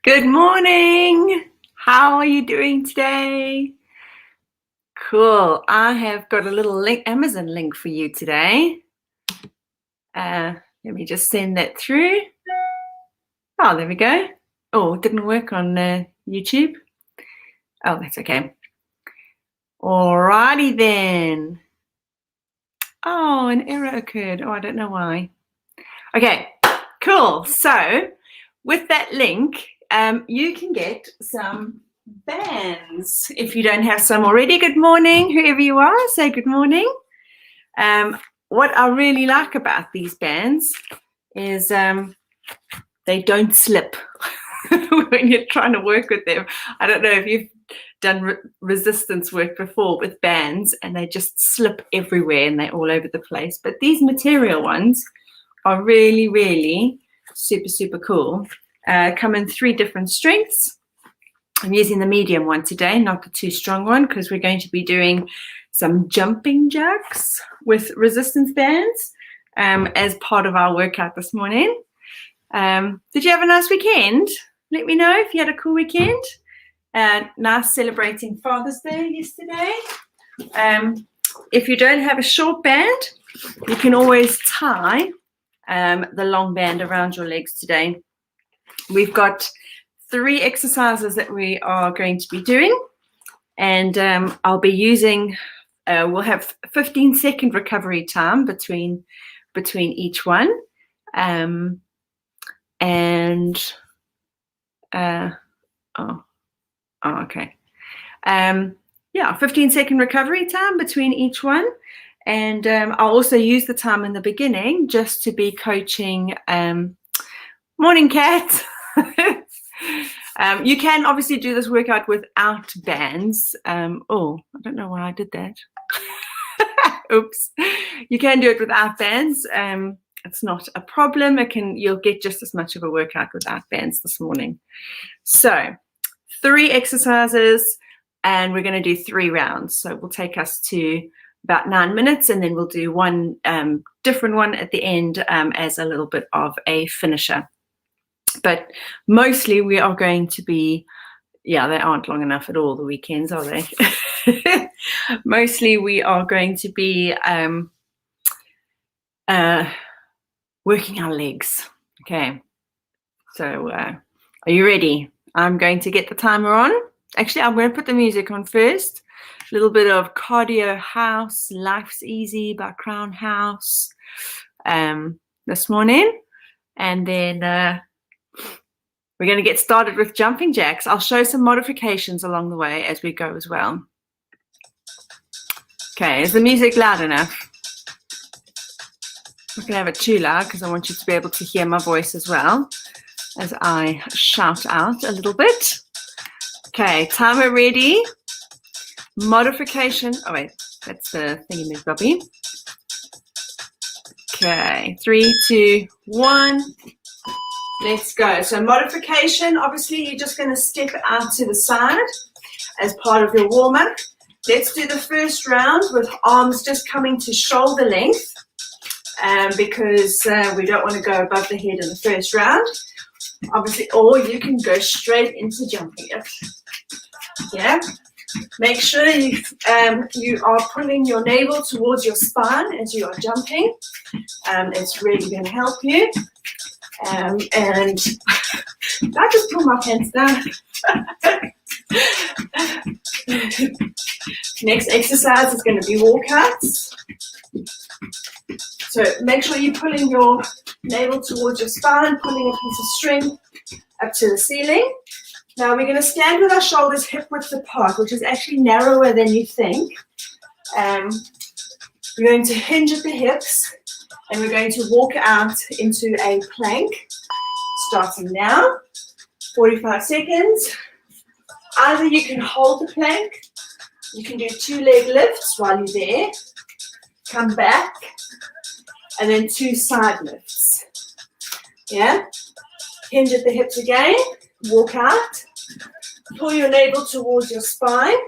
Good morning. How are you doing today? Cool. I have got a little Amazon link for you today. Let me just send that through. Oh, there we go. Oh, it didn't work on YouTube. Oh, that's okay. Alrighty then. Oh, an error occurred. Oh, I don't know why. Okay, cool. So with that link, you can get some bands if you don't have some already. Good morning, whoever you are, say good morning. What I really like about these bands is they don't slip when you're trying to work with them. I don't know if you've done resistance work before with bands and they just slip everywhere and they're all over the place. But these material ones are really, really super cool. Come in 3 different strengths. I'm using the medium one today, not the too strong one, because we're going to be doing some jumping jacks with resistance bands as part of our workout this morning. Did you have a nice weekend? Let me know if you had a cool weekend. Nice celebrating Father's Day yesterday. If you don't have a short band, you can always tie the long band around your legs today. We've got 3 exercises that we are going to be doing, and I'll be using, we'll have 15-second recovery time between each one. Okay. 15-second recovery time between each one. And I'll also use the time in the beginning just to be coaching. Morning, Kat. You can obviously do this workout without bands. I don't know why I did that. Oops. You can do it without bands. It's not a problem. You'll get just as much of a workout without bands this morning. So 3 exercises, and we're going to do 3 rounds. So it will take us to about 9 minutes, and then we'll do one different one at the end as a little bit of a finisher. But mostly we are going to be, they aren't long enough at all, the weekends, are they? Mostly we are going to be working our legs. Okay, so are you ready? I'm going to get the timer on. Actually, I'm going to put the music on first. A little bit of Cardio House, Life's Easy by Crown House this morning. And then we're going to get started with jumping jacks. I'll show some modifications along the way as we go as well. Okay, is the music loud enough? I'm not going to have it too loud because I want you to be able to hear my voice as well as I shout out a little bit. Okay, timer ready. Modification. Oh wait, that's the thingy-mabobby. Okay, 3, 2, 1. Let's go. So modification, obviously you're just going to step out to the side as part of your warm-up. Let's do the first round with arms just coming to shoulder length because we don't want to go above the head in the first round. Obviously, or you can go straight into jumping it. Yeah. Make sure you are pulling your navel towards your spine as you are jumping. It's really going to help you. And I just pull my pants down. Next exercise is going to be walkouts. So make sure you're pulling your navel towards your spine, pulling a piece of string up to the ceiling. Now we're going to stand with our shoulders hip width apart, which is actually narrower than you think. We're going to hinge at the hips, and we're going to walk out into a plank, starting now. 45 seconds. Either you can hold the plank, you can do 2 leg lifts while you're there, come back, and then 2 side lifts. Yeah? Hinge at the hips again, walk out, pull your navel towards your spine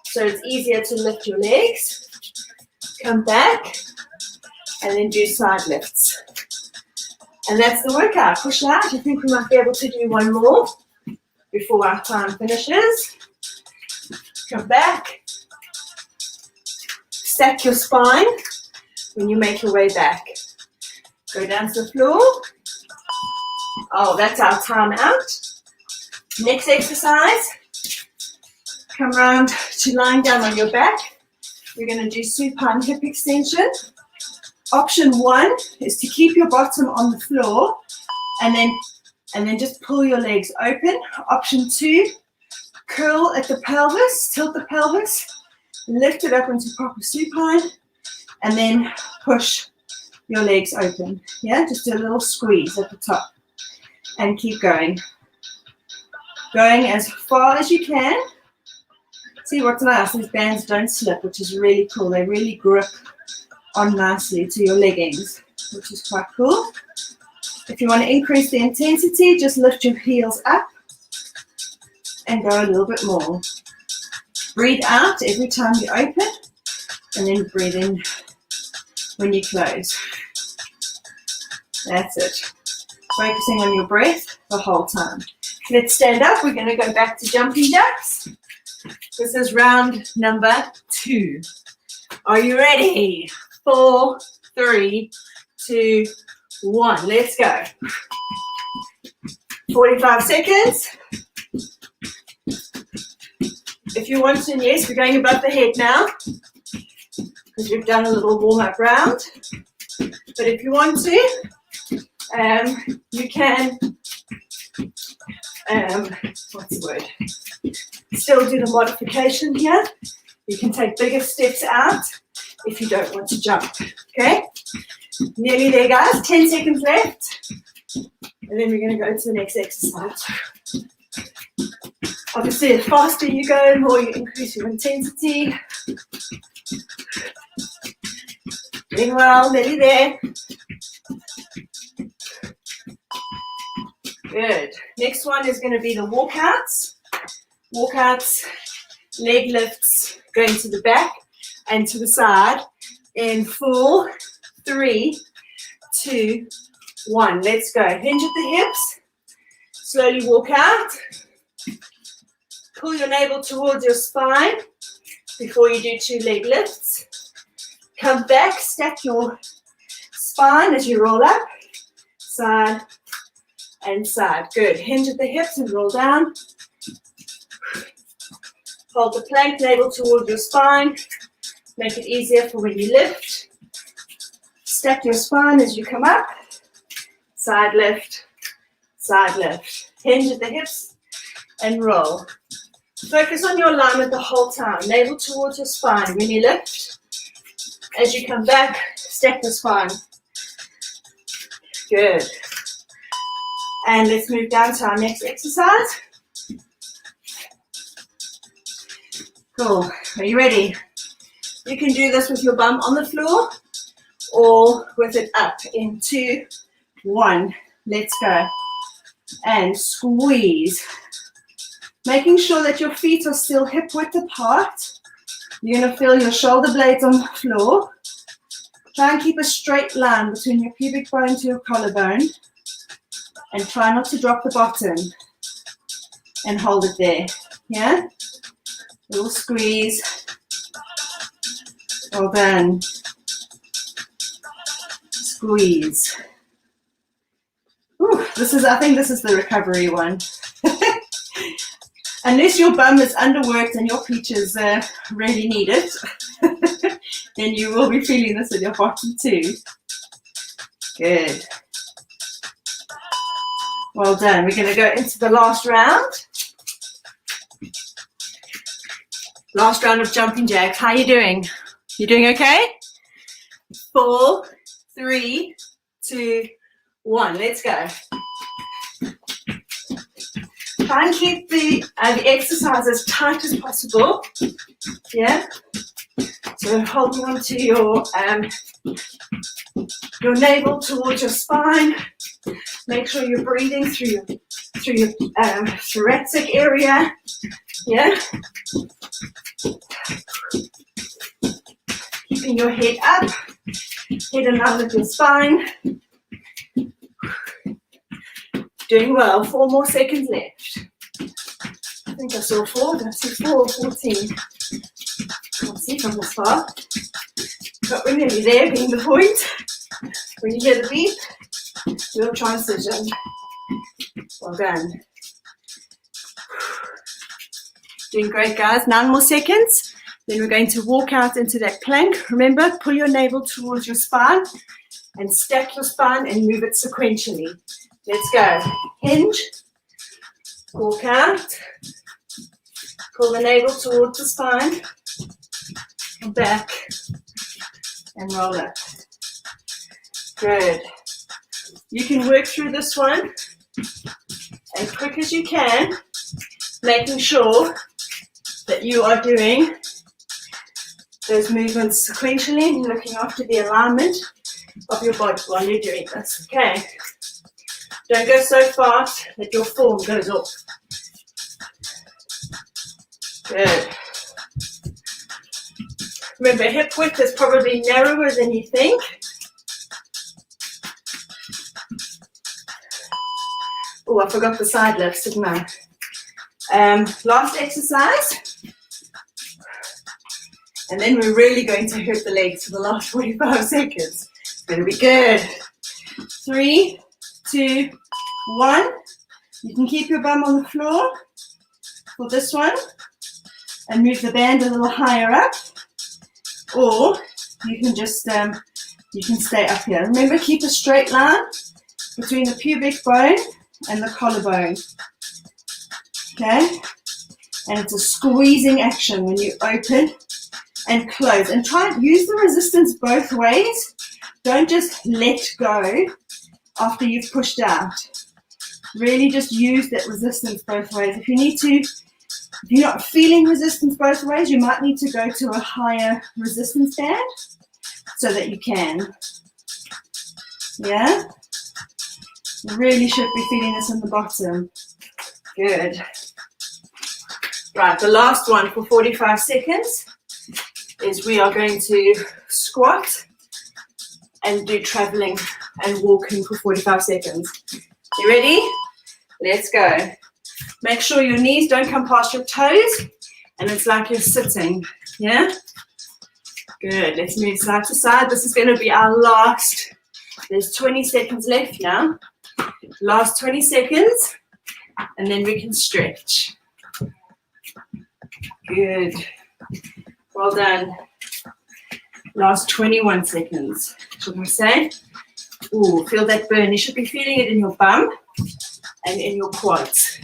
so it's easier to lift your legs, come back, and then do side lifts. And that's the workout. Push out. I think we might be able to do one more before our time finishes. Come back. Stack your spine when you make your way back. Go down to the floor. Oh, that's our time out. Next exercise. Come round to lying down on your back. We're going to do supine hip extension. Option 1 is to keep your bottom on the floor and then just pull your legs open. Option 2, curl at the pelvis, tilt the pelvis, lift it up into proper supine, and then push your legs open. Yeah, just do a little squeeze at the top and keep going. Going as far as you can. See what's nice, these bands don't slip, which is really cool. They really grip on nicely to your leggings, which is quite cool. If you want to increase the intensity, just lift your heels up and go a little bit more. Breathe out every time you open and then breathe in when you close. That's it. Focusing on your breath the whole time. Let's stand up. We're going to go back to jumping jacks. This is round number 2. Are you ready? 4, 3, 2, 1. Let's go. 45 seconds. If you want to, yes, we're going above the head now because we've done a little warm-up round. But if you want to, you can, what's the word? Still do the modification here. You can take bigger steps out if you don't want to jump, okay? Nearly there, guys. 10 seconds left. And then we're going to go to the next exercise. Obviously, the faster you go, the more you increase your intensity. Doing well, nearly there. Good. Next one is going to be the walkouts. Walkouts, leg lifts, going to the back and to the side in 4, 3, 2, 1. Let's go. Hinge at the hips. Slowly walk out. Pull your navel towards your spine before you do 2 leg lifts. Come back, stack your spine as you roll up. Side and side. Good. Hinge at the hips and roll down. Hold the plank, navel towards your spine. Make it easier for when you lift. Stack your spine as you come up. Side lift, side lift. Hinge at the hips and roll. Focus on your alignment the whole time. Navel towards your spine. When you lift, as you come back, stack the spine. Good. And let's move down to our next exercise. Cool. Are you ready? You can do this with your bum on the floor or with it up in 2, 1. Let's go. And squeeze. Making sure that your feet are still hip width apart. You're going to feel your shoulder blades on the floor. Try and keep a straight line between your pubic bone to your collarbone. And try not to drop the bottom. And hold it there. Yeah? Little squeeze. Well done. Squeeze. Ooh, I think this is the recovery one. Unless your bum is underworked and your peaches really need it, then you will be feeling this in your bottom too. Good. Well done. We're going to go into the last round. Last round of jumping jacks. How are you doing? You doing okay? 4, 3, 2, 1. Let's go. Try and keep the exercise as tight as possible. Yeah. So holding on to your navel towards your spine. Make sure you're breathing through your thoracic area. Yeah. Keeping your head up, head in line with your spine. Doing well. 4 more seconds left. I think I saw 4. Did I see 4 or 14? Can't see from this far. But we're nearly there, being the point. When you hear the beep, we'll transition. Well done. Doing great, guys. 9 more seconds. Then we're going to walk out into that plank. Remember, pull your navel towards your spine and stack your spine and move it sequentially. Let's go. Hinge. Walk out. Pull the navel towards the spine. Come back. And roll up. Good. You can work through this one as quick as you can, making sure that you are doing those movements sequentially and looking after the alignment of your body while you're doing this, okay? Don't go so fast that your form goes off. Good. Remember, hip width is probably narrower than you think. Oh, I forgot the side lifts, didn't I? Last exercise. And then we're really going to hurt the legs for the last 45 seconds. It's going to be good. 3, 2, 1. You can keep your bum on the floor for this one and move the band a little higher up. Or you can just, you can stay up here. Remember, keep a straight line between the pubic bone and the collarbone. Okay? And it's a squeezing action when you open and close. And try and use the resistance both ways. Don't just let go after you've pushed out. Really just use that resistance both ways. If you need to, if you're not feeling resistance both ways, you might need to go to a higher resistance band so that you can. Yeah? You really should be feeling this in the bottom. Good. Right, the last one for 45 seconds is we are going to squat and do traveling and walking for 45 seconds. You ready? Let's go. Make sure your knees don't come past your toes and it's like you're sitting, yeah? Good, let's move side to side. This is going to be our last. There's 20 seconds left now. Last 20 seconds and then we can stretch. Good. Well done. Last 21 seconds, should I say? Ooh, feel that burn. You should be feeling it in your bum and in your quads.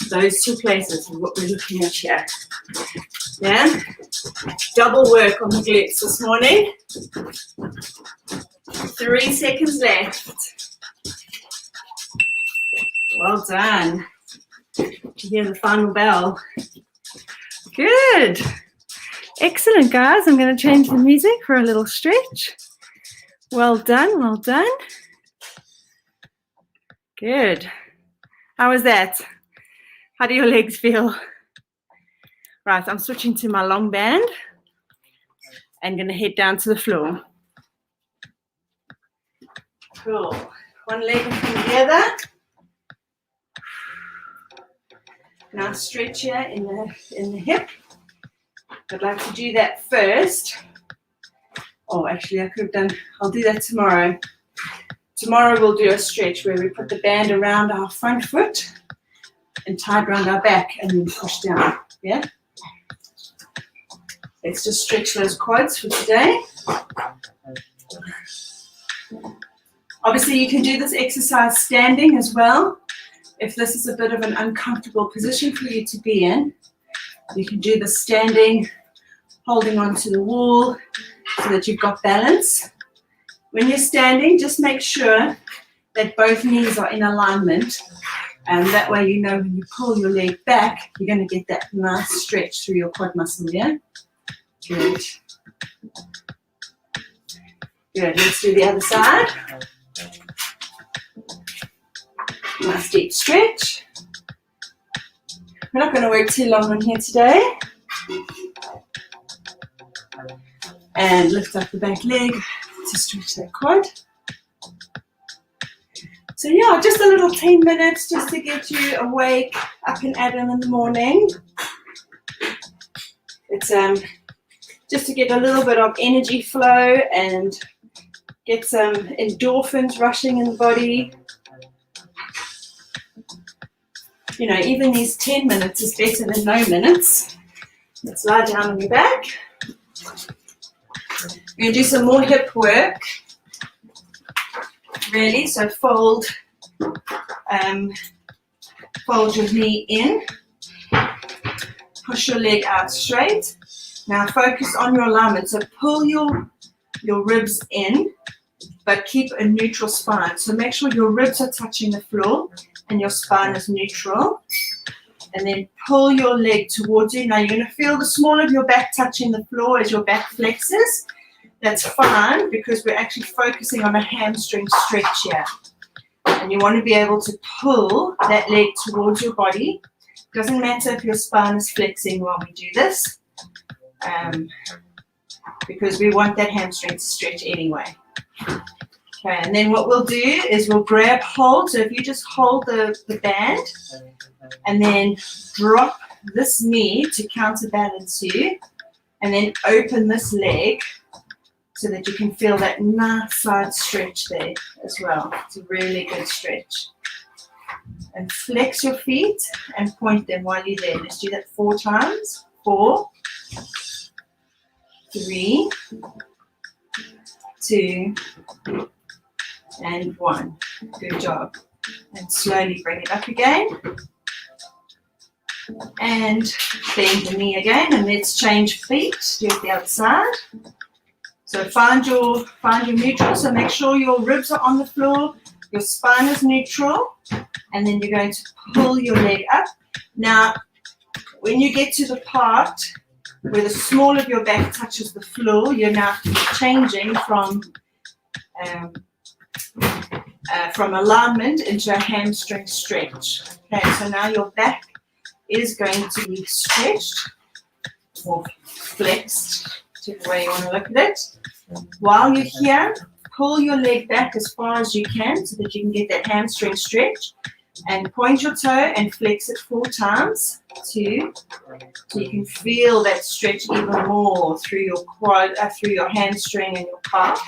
Those 2 places are what we're looking at here. Yeah? Double work on the glutes this morning. 3 seconds left. Well done. Did you hear the final bell? Good. Excellent, guys. I'm going to change the music for a little stretch. Well done, well done. Good. How was that? How do your legs feel? Right, I'm switching to my long band and going to head down to the floor. Cool. One leg from the other. Now stretch here in the hip. I'd like to do that first. Oh, actually, I could have done, I'll do that tomorrow. Tomorrow we'll do a stretch where we put the band around our front foot and tie it around our back and then push down, yeah? Let's just stretch those quads for today. Obviously, you can do this exercise standing as well. If this is a bit of an uncomfortable position for you to be in, you can do the standing, holding onto the wall so that you've got balance. When you're standing, just make sure that both knees are in alignment. And that way you know when you pull your leg back, you're going to get that nice stretch through your quad muscle, yeah? Good. Good, let's do the other side. Nice deep stretch. We're not going to work too long on here today. And lift up the back leg to stretch that quad. So yeah, just a little 10 minutes just to get you awake, up and at 'em in the morning. It's just to get a little bit of energy flow and get some endorphins rushing in the body. You know, even these 10 minutes is better than no minutes. Let's lie down on your back. We're going to do some more hip work. Really, so fold your knee in. Push your leg out straight. Now focus on your alignment. So pull your ribs in, but keep a neutral spine. So make sure your ribs are touching the floor and your spine is neutral. And then pull your leg towards you. Now you're going to feel the small of your back touching the floor as your back flexes. That's fine because we're actually focusing on a hamstring stretch here. And you want to be able to pull that leg towards your body. Doesn't matter if your spine is flexing while we do this, because we want that hamstring to stretch anyway. Okay, and then what we'll do is we'll grab hold. So if you just hold the band and then drop this knee to counterbalance you, and then open this leg so that you can feel that nice side stretch there as well. It's a really good stretch. And flex your feet and point them while you're there. Let's do that 4 times. 4, 3, 2, and 1. Good job. And slowly bring it up again. And bend the knee again. And let's change feet. Do it the other side. So find your neutral. So make sure your ribs are on the floor. Your spine is neutral. And then you're going to pull your leg up. Now, when you get to the part where the small of your back touches the floor, you're now changing from alignment into a hamstring stretch. Okay, so now your back is going to be stretched or flexed, whichever way you want to look at it. While you're here, pull your leg back as far as you can so that you can get that hamstring stretch, and point your toe and flex it 4 times. 2, so you can feel that stretch even more through your quad, through your hamstring and your calf.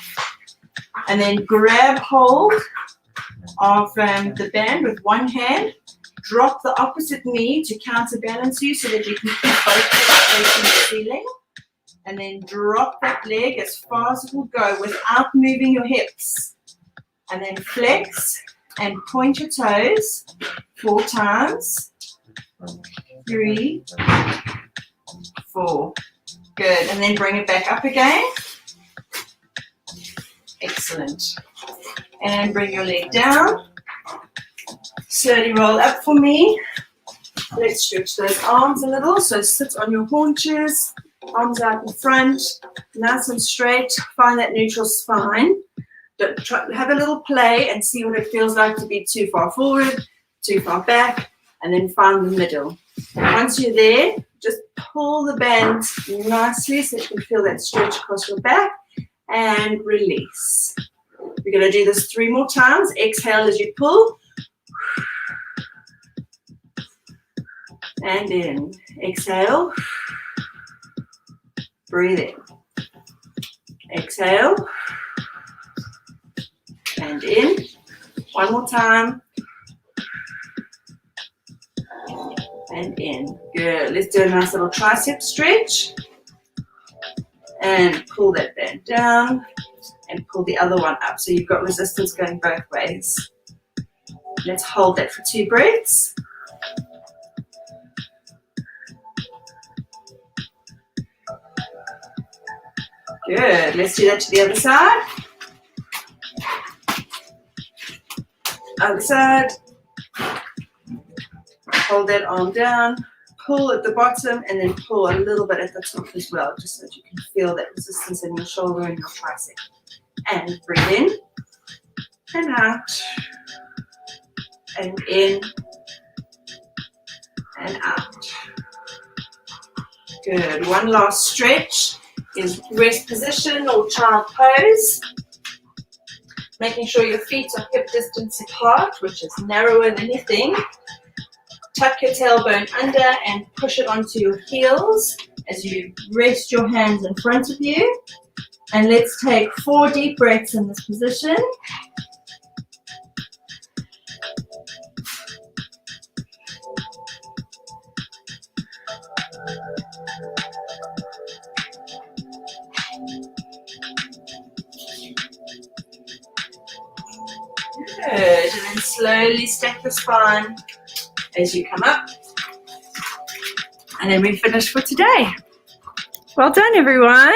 And then grab hold of the band with one hand. Drop the opposite knee to counterbalance you so that you can keep both legs facing the ceiling. And then drop that leg as far as it will go without moving your hips. And then flex and point your toes 4 times. 3, 4. Good. And then bring it back up again. Excellent. And bring your leg down. Slowly roll up for me. Let's stretch those arms a little. So sit on your haunches. Arms out in front, nice and straight. Find that neutral spine. Have a little play and see what it feels like to be too far forward, too far back, and then find the middle. Once you're there, just pull the band nicely so you can feel that stretch across your back and release. We're going to do this 3 more times. Exhale as you pull. And in. Exhale. Breathe in. Exhale. And in. One more time. And in. Good. Let's do a nice little tricep stretch. And pull that band down. And pull the other one up. So you've got resistance going both ways. Let's hold that for 2 breaths. Good. Let's do that to the other side. Other side. Hold that arm down. Pull at the bottom and then pull a little bit at the top as well, just so that you can feel that resistance in your shoulder and your tricep. And breathe in and out. And in and out. Good. One last stretch is rest position or child pose. making sure your feet are hip distance apart, which is narrower than you think. Tuck your tailbone under and push it onto your heels as you rest your hands in front of you. And let's take 4 deep breaths in this position. Good. And then slowly stack the spine as you come up. And then we finish for today. Well done, everyone.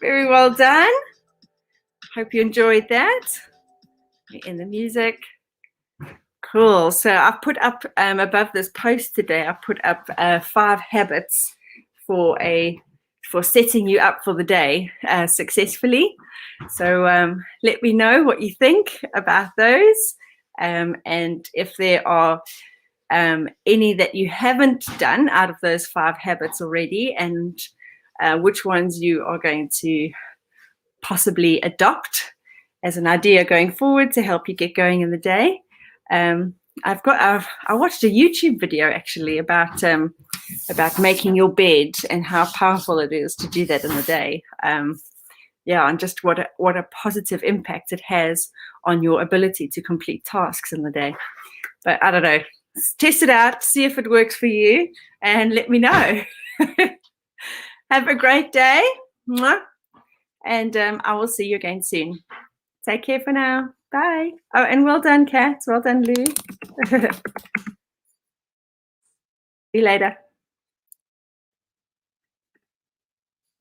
Very well done. Hope you enjoyed that. In the music. Cool. So I put up above this post today, I put up 5 habits for setting you up for the day successfully. So let me know what you think about those, and if there are any that you haven't done out of those 5 habits already, and which ones you are going to possibly adopt as an idea going forward to help you get going in the day. I watched a YouTube video actually about making your bed and how powerful it is to do that in the day. And just what a positive impact it has on your ability to complete tasks in the day. But I don't know, test it out, see if it works for you, and let me know. Have a great day, and I will see you again soon. Take care for now. Bye. Oh, and well done, Kat. Well done, Lou. See you later.